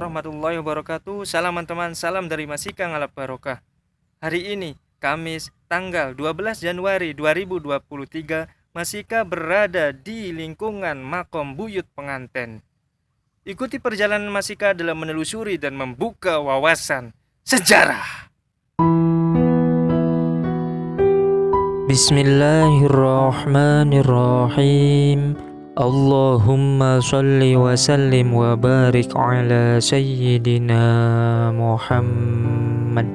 warahmatullahi wabarakatuh. Salam teman, salam dari Masika Ngalap Barokah. Hari ini, Kamis, tanggal 12 Januari 2023, Masika berada di lingkungan makom buyut pengantin. Ikuti perjalanan Masika dalam menelusuri dan membuka wawasan sejarah. Bismillahirrahmanirrahim. Allahumma salli wa sallim wa barik ala sayyidina Muhammad.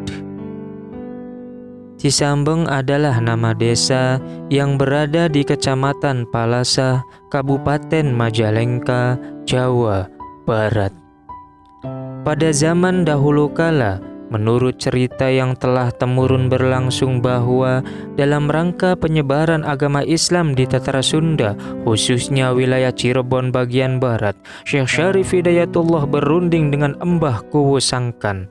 Cisambeng adalah nama desa yang berada di Kecamatan Palasa, Kabupaten Majalengka, Jawa Barat. Pada zaman dahulu kala, menurut cerita yang telah temurun berlangsung bahwa dalam rangka penyebaran agama Islam di Tatara Sunda, khususnya wilayah Cirebon bagian barat, Syekh Syarif Hidayatullah berunding dengan Embah Kuwu Sangkan.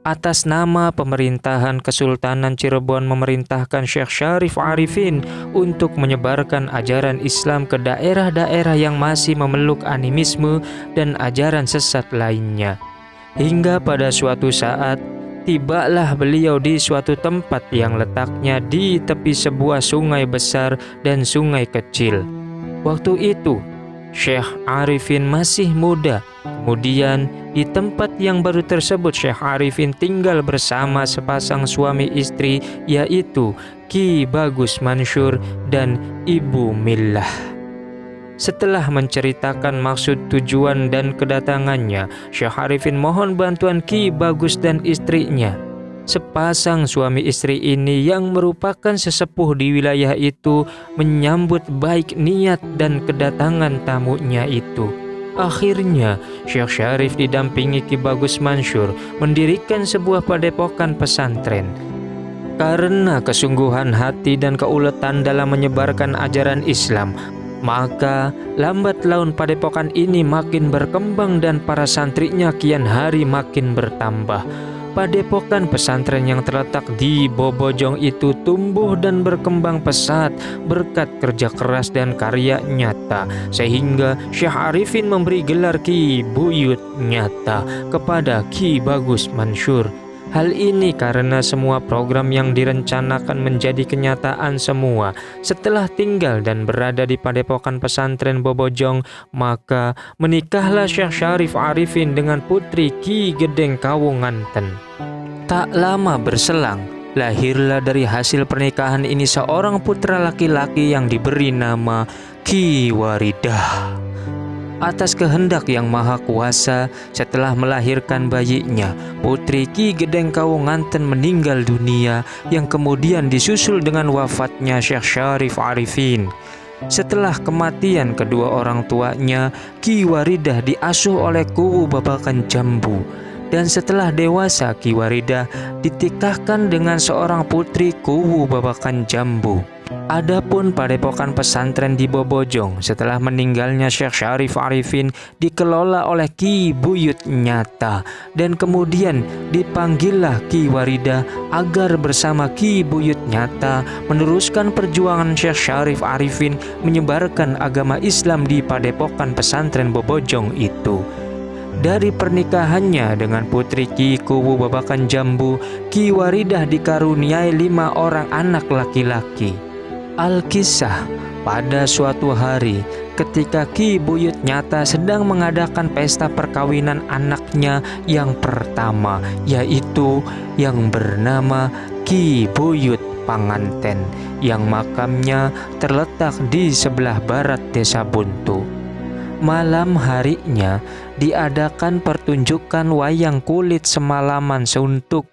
Atas nama pemerintahan Kesultanan Cirebon memerintahkan Syekh Syarif Arifin untuk menyebarkan ajaran Islam ke daerah-daerah yang masih memeluk animisme dan ajaran sesat lainnya. Hingga pada suatu saat, tibalah beliau di suatu tempat yang letaknya di tepi sebuah sungai besar dan sungai kecil. Waktu itu, Syekh Arifin masih muda. Kemudian, di tempat yang baru tersebut Syekh Arifin tinggal bersama sepasang suami istri, yaitu Ki Bagus Mansur dan Ibu Millah. Setelah menceritakan maksud tujuan dan kedatangannya, Syekh Arifin mohon bantuan Ki Bagus dan istrinya. Sepasang suami istri ini yang merupakan sesepuh di wilayah itu menyambut baik niat dan kedatangan tamunya itu. Akhirnya, Syekh Syarif didampingi Ki Bagus Mansur mendirikan sebuah padepokan pesantren. Karena kesungguhan hati dan keuletan dalam menyebarkan ajaran Islam, maka lambat laun padepokan ini makin berkembang dan para santrinya kian hari makin bertambah. Padepokan pesantren yang terletak di Bobojong itu tumbuh dan berkembang pesat berkat kerja keras dan karya nyata, sehingga Syekh Arifin memberi gelar Ki Buyut Nyata kepada Ki Bagus Mansur. Hal ini karena semua program yang direncanakan menjadi kenyataan semua. Setelah tinggal dan berada di padepokan pesantren Bobojong, maka menikahlah Syekh Syarif Arifin dengan putri Ki Gedeng Kawunganten. Tak lama berselang, lahirlah dari hasil pernikahan ini seorang putra laki-laki yang diberi nama Ki Waridah. Atas kehendak yang maha kuasa, setelah melahirkan bayinya, putri Ki Gedeng Kawunganten meninggal dunia yang kemudian disusul dengan wafatnya Syekh Syarif Arifin. Setelah kematian kedua orang tuanya, Ki Waridah diasuh oleh Kuwu Babakan Jambu. Dan setelah dewasa, Ki Waridah ditikahkan dengan seorang putri Kuwu Babakan Jambu. Adapun padepokan pesantren di Bobojong setelah meninggalnya Syekh Syarif Arifin dikelola oleh Ki Buyut Nyata, dan kemudian dipanggillah Ki Waridah agar bersama Ki Buyut Nyata meneruskan perjuangan Syekh Syarif Arifin menyebarkan agama Islam di padepokan pesantren Bobojong itu. Dari pernikahannya dengan putri Ki Kuwu Babakan Jambu, Ki Waridah dikaruniai 5 orang anak laki-laki. Alkisah, pada suatu hari ketika Ki Buyut Nyata sedang mengadakan pesta perkawinan anaknya yang pertama, yaitu yang bernama Ki Buyut Panganten, yang makamnya terletak di sebelah barat Desa Buntu. Malam harinya diadakan pertunjukan wayang kulit semalaman suntuk.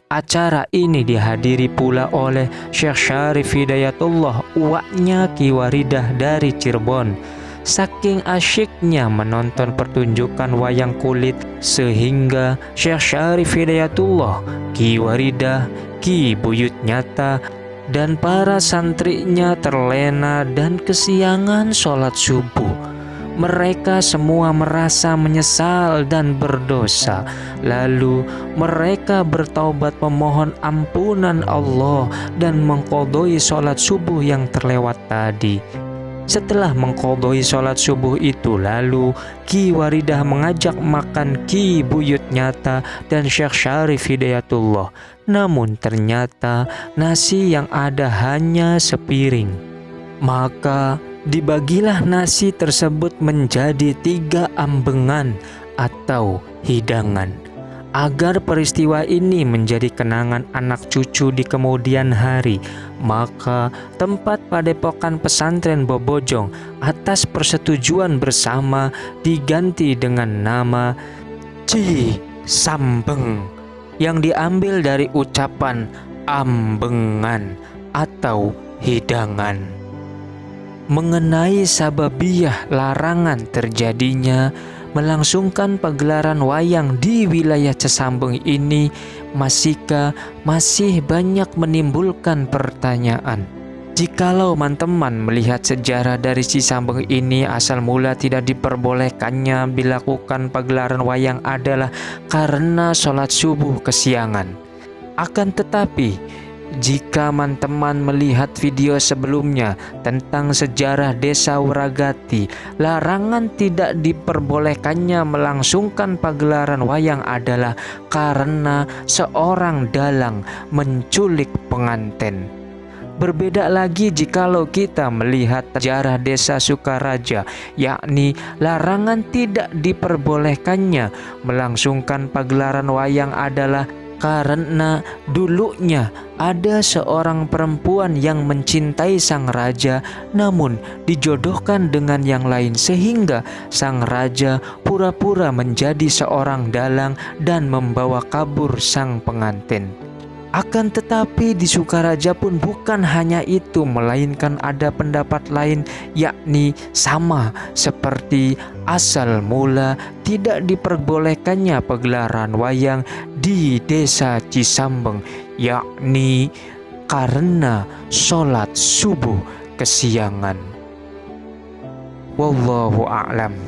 Acara ini dihadiri pula oleh Syekh Syarif Hidayatullah, uaknya Ki Waridah dari Cirebon. Saking asyiknya menonton pertunjukan wayang kulit, sehingga Syekh Syarif Hidayatullah, Ki Waridah, Ki Buyut Nyata, dan para santrinya terlena dan kesiangan sholat subuh. Mereka semua merasa menyesal dan berdosa. Lalu mereka bertaubat memohon ampunan Allah dan mengqodoi sholat subuh yang terlewat tadi. Setelah mengqodoi sholat subuh itu, lalu Ki Waridah mengajak makan Ki Buyut Nyata dan Syekh Syarif Hidayatullah. Namun ternyata nasi yang ada hanya sepiring. Maka dibagilah nasi tersebut menjadi 3 ambengan atau hidangan, agar peristiwa ini menjadi kenangan anak cucu di kemudian hari. Maka tempat padepokan pesantren Bobojong atas persetujuan bersama diganti dengan nama Cisambeng, yang diambil dari ucapan ambengan atau hidangan. Mengenai sababiyah larangan terjadinya melangsungkan pagelaran wayang di wilayah Cisambeng ini, masih banyak menimbulkan pertanyaan. Jikalau teman-teman melihat sejarah dari Cisambeng ini, asal mula tidak diperbolehkannya dilakukan pagelaran wayang adalah karena sholat subuh kesiangan. Akan tetapi, jika teman-teman melihat video sebelumnya tentang sejarah Desa Wragati, larangan tidak diperbolehkannya melangsungkan pagelaran wayang adalah karena seorang dalang menculik pengantin. Berbeda lagi jikalau kita melihat sejarah Desa Sukaraja, yakni larangan tidak diperbolehkannya melangsungkan pagelaran wayang adalah karena dulunya ada seorang perempuan yang mencintai sang raja, namun dijodohkan dengan yang lain, sehingga sang raja pura-pura menjadi seorang dalang dan membawa kabur sang pengantin. Akan tetapi di Sukaraja pun bukan hanya itu, melainkan ada pendapat lain, yakni sama seperti asal mula tidak diperbolehkannya pagelaran wayang di Desa Cisambeng, yakni karena sholat subuh kesiangan. Wallahu a'lam.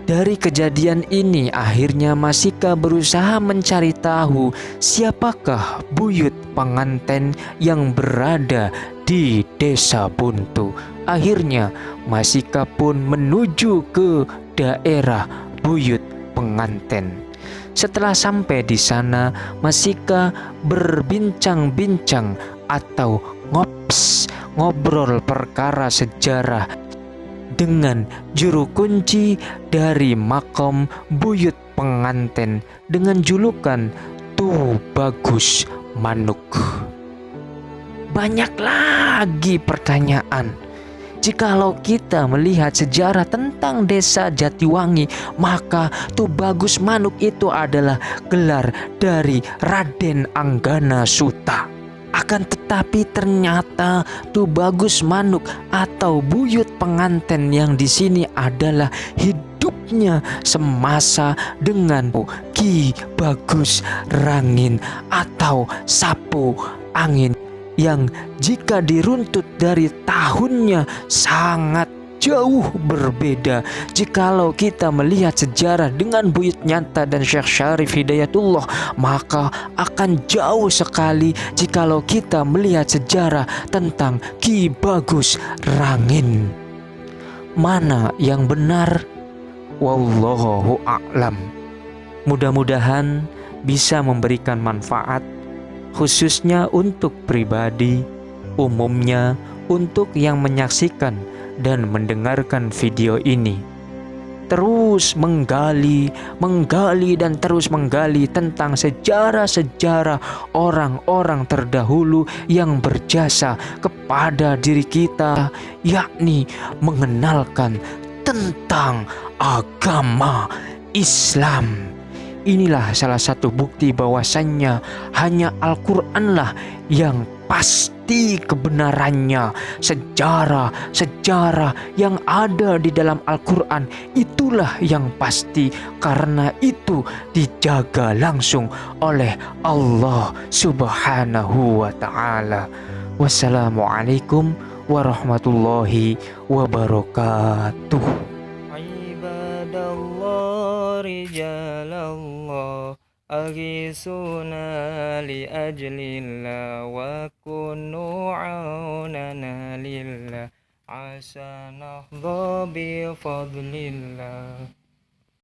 Dari kejadian ini akhirnya Masika berusaha mencari tahu siapakah buyut pengantin yang berada di Desa Buntu. Akhirnya Masika pun menuju ke daerah buyut pengantin. Setelah sampai di sana, Masika berbincang-bincang atau ngobrol perkara sejarah dengan juru kunci dari makom buyut pengantin dengan julukan Tu Bagus Manuk. Banyak lagi pertanyaan. Jikalau kita melihat sejarah tentang Desa Jatiwangi, maka Tu Bagus Manuk itu adalah gelar dari Raden Anggana Suta. Akan tetapi ternyata Tu Bagus Manuk atau buyut pengantin yang di sini adalah hidupnya semasa dengan Ki Bagus Rangin atau Sapu Angin, yang jika diruntut dari tahunnya sangat jauh berbeda. Jikalau kita melihat sejarah dengan Buyut Nyata dan Syekh Syarif Hidayatullah, maka akan jauh sekali jikalau kita melihat sejarah tentang Ki Bagus Rangin. Mana yang benar? Wallahu a'lam. Mudah-mudahan bisa memberikan manfaat, khususnya untuk pribadi, umumnya untuk yang menyaksikan dan mendengarkan video ini. Terus menggali dan terus menggali tentang sejarah-sejarah orang-orang terdahulu yang berjasa kepada diri kita, yakni mengenalkan tentang agama Islam. Inilah salah satu bukti bahwasannya hanya Al-Quranlah yang pasti kebenarannya. Sejarah yang ada di dalam Al-Quran itulah yang pasti, karena itu dijaga langsung oleh Allah Subhanahu wa ta'ala. Wassalamualaikum warahmatullahi wabarakatuh. Ibadallah rijalallah aghisuna li ajlillah wa kunu aunana lillah Asa nahdha bi fadlillah.